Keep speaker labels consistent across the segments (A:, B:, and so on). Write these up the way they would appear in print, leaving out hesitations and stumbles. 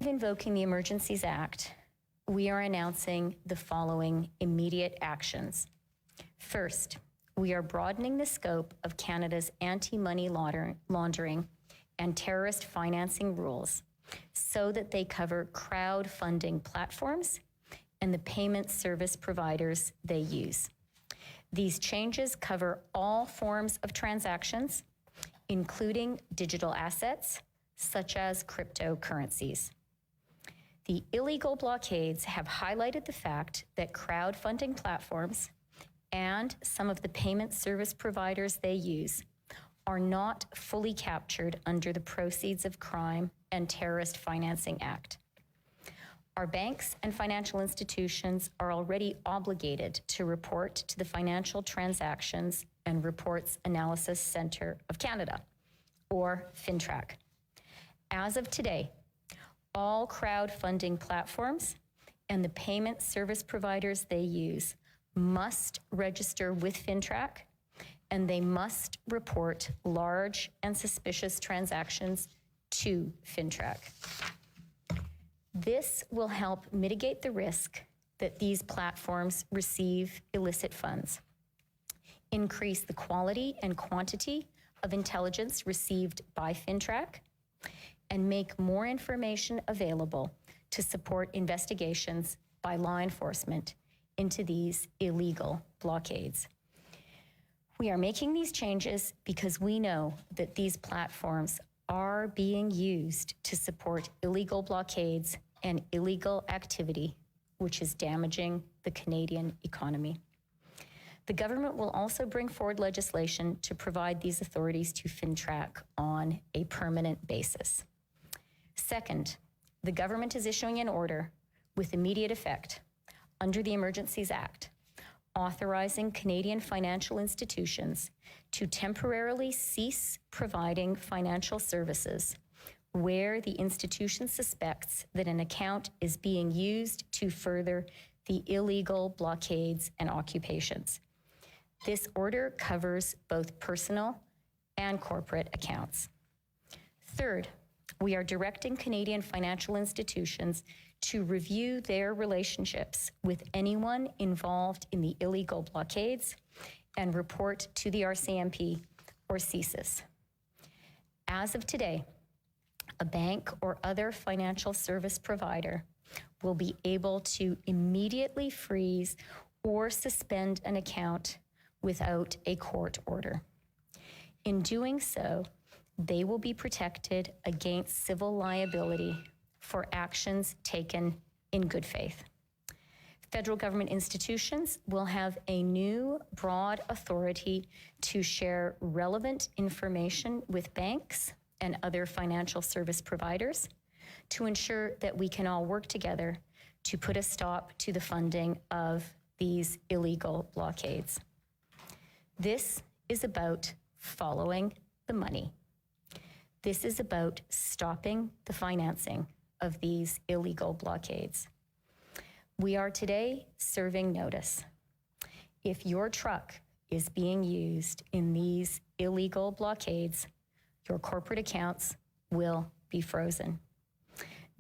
A: Invoking the Emergencies Act, we are announcing the following immediate actions. First, we are broadening the scope of Canada's anti-money laundering and terrorist financing rules so that they cover crowdfunding platforms and the payment service providers they use. These changes cover all forms of transactions, including digital assets, such as cryptocurrencies. The illegal blockades have highlighted the fact that crowdfunding platforms and some of the payment service providers they use are not fully captured under the Proceeds of Crime and Terrorist Financing Act. Our banks and financial institutions are already obligated to report to the Financial Transactions and Reports Analysis Centre of Canada, or FINTRAC. As of today, all crowdfunding platforms and the payment service providers they use must register with FINTRAC, and they must report large and suspicious transactions to FINTRAC. This will help mitigate the risk that these platforms receive illicit funds, increase the quality and quantity of intelligence received by FINTRAC, and make more information available to support investigations by law enforcement into these illegal blockades. We are making these changes because we know that these platforms are being used to support illegal blockades and illegal activity, which is damaging the Canadian economy. The government will also bring forward legislation to provide these authorities to FINTRAC on a permanent basis. Second, the government is issuing an order with immediate effect under the Emergencies Act, authorizing Canadian financial institutions to temporarily cease providing financial services where the institution suspects that an account is being used to further the illegal blockades and occupations. This order covers both personal and corporate accounts. Third, we are directing Canadian financial institutions to review their relationships with anyone involved in the illegal blockades and report to the RCMP or CSIS. As of today, a bank or other financial service provider will be able to immediately freeze or suspend an account without a court order. In doing so, they will be protected against civil liability for actions taken in good faith. Federal government institutions will have a new broad authority to share relevant information with banks and other financial service providers to ensure that we can all work together to put a stop to the funding of these illegal blockades. This is about following the money. This is about stopping the financing of these illegal blockades. We are today serving notice. If your truck is being used in these illegal blockades, your corporate accounts will be frozen.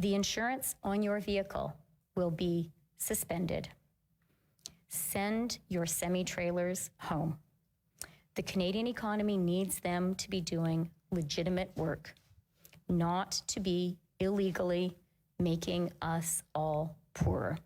A: The insurance on your vehicle will be suspended. Send your semi-trailers home. The Canadian economy needs them to be doing legitimate work, not to be illegally making us all poorer.